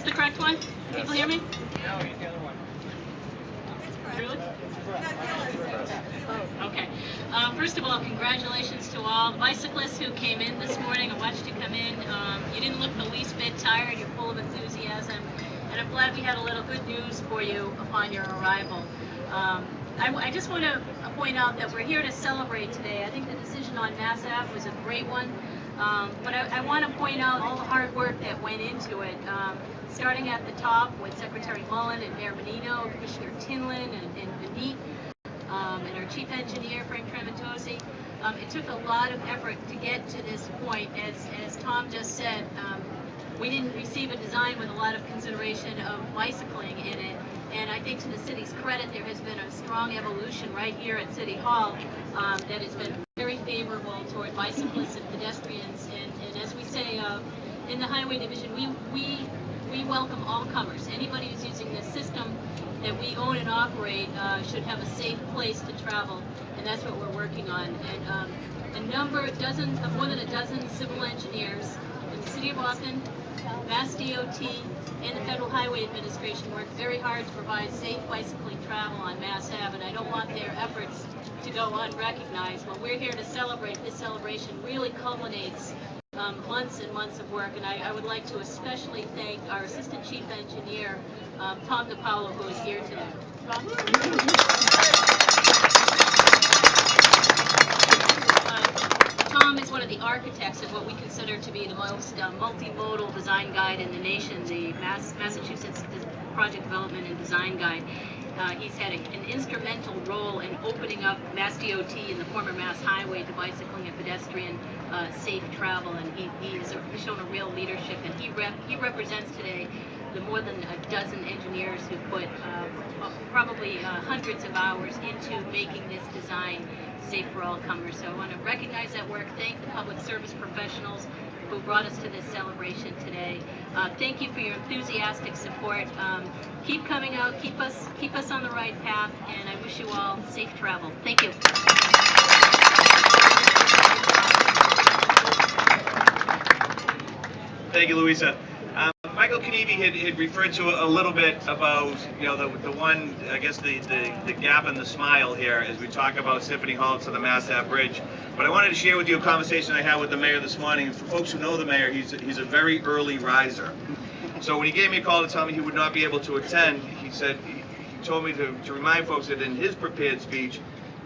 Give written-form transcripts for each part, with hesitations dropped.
the correct one? People hear me? No, use the other one. Really? Okay. First of all, congratulations to all the bicyclists who came in this morning. I watched you come in. You didn't look the least bit tired. You're full of enthusiasm. And I'm glad we had a little good news for you upon your arrival. I just want to point out that we're here to celebrate today. I think the decision on MassAve was a great one. But I want to point out all the hard work that went into it, starting at the top with Secretary Mullen and Mayor Menino, Commissioner Tinlin, and Benit, and our Chief Engineer, Frank Trementosi. It took a lot of effort to get to this point. As Tom just said, we didn't receive a design with a lot of consideration of bicycling in it. And I think to the city's credit, there has been a strong evolution right here at City Hall that has been very favorable toward bicyclists and pedestrians. And as we say in the Highway Division, we welcome all comers. Anybody who's using this system that we own and operate should have a safe place to travel, and that's what we're working on. And more than a dozen civil engineers in the City of Boston, Mass DOT, and the Federal Highway Administration worked very hard to provide safe bicycling travel on Mass Ave, and I don't want their efforts to go unrecognized. Well, we're here to celebrate. This celebration really culminates months and months of work, and I would like to especially thank our Assistant Chief Engineer, Tom DiPaolo, who is here today. Tom is one of the architects of what we consider to be the most multimodal design guide in the nation, the Massachusetts Project Development and Design Guide. He's had an instrumental role in opening up Mass DOT and the former Mass Highway to bicycling and pedestrian safe travel, and he has shown a real leadership, and he represents today the more than a dozen engineers who put probably hundreds of hours into making this design safe for all comers. So I want to recognize that work, thank the public service professionals who brought us to this celebration today. Thank you for your enthusiastic support. Keep coming out, keep us on the right path, and I wish you all safe travel. Thank you. Thank you, Louisa. Michael Kniebe had referred to a little bit about, the one, I guess, the gap in the smile here as we talk about Symphony Hall to the Mass Ave Bridge. But I wanted to share with you a conversation I had with the mayor this morning. For folks who know the mayor, he's a very early riser. So when he gave me a call to tell me he would not be able to attend, he told me to remind folks that in his prepared speech,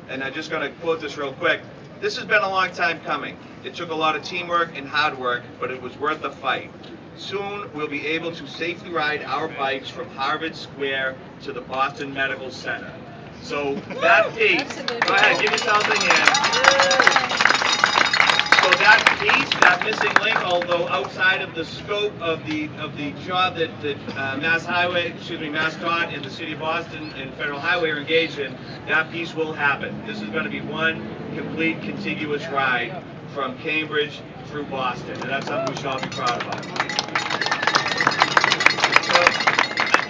and I'm just going to quote this real quick, "This has been a long time coming. It took a lot of teamwork and hard work, but it was worth the fight. Soon we'll be able to safely ride our bikes from Harvard Square to the Boston Medical Center." So that piece, go ahead, give yourselves a hand. So that piece, that missing link, although outside of the scope of the job that Mass DOT and the City of Boston and Federal Highway are engaged in, that piece will happen. This is going to be one complete contiguous ride from Cambridge through Boston, and that's something we should all be proud of.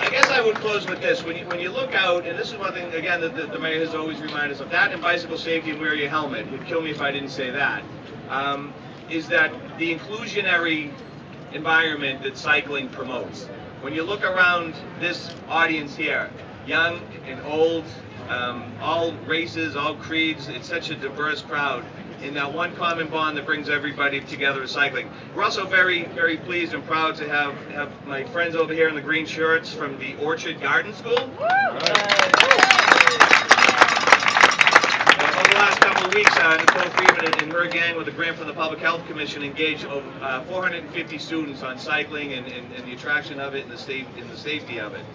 I guess I would close with this. When you look out, and this is one thing, again, that the mayor has always reminded us of, that and bicycle safety and wear your helmet, it'd kill me if I didn't say that, is that the inclusionary environment that cycling promotes. When you look around this audience here, young and old, all races, all creeds, it's such a diverse crowd. In that one common bond that brings everybody together is cycling. We're also very, very pleased and proud to have my friends over here in the green shirts from the Orchard Garden School. Over the last couple of weeks, Nicole Freeman and her gang with a grant from the Public Health Commission engaged over 450 students on cycling and the attraction of it and the safety of it.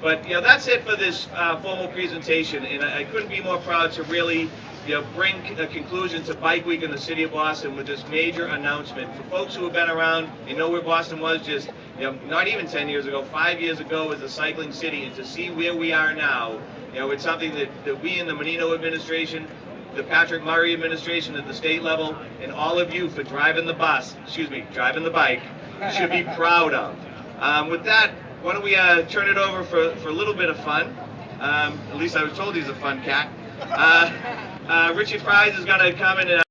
But that's it for this formal presentation, and I couldn't be more proud to really bring a conclusion to Bike Week in the City of Boston with this major announcement. For folks who have been around and know where Boston was just not even 10 years ago, 5 years ago as a cycling city, and to see where we are now, it's something that we in the Menino administration, the Patrick Murray administration at the state level, and all of you for driving the bike, should be proud of. With that, why don't we turn it over for a little bit of fun. At least I was told he's a fun cat. Richard Fries is going to come in and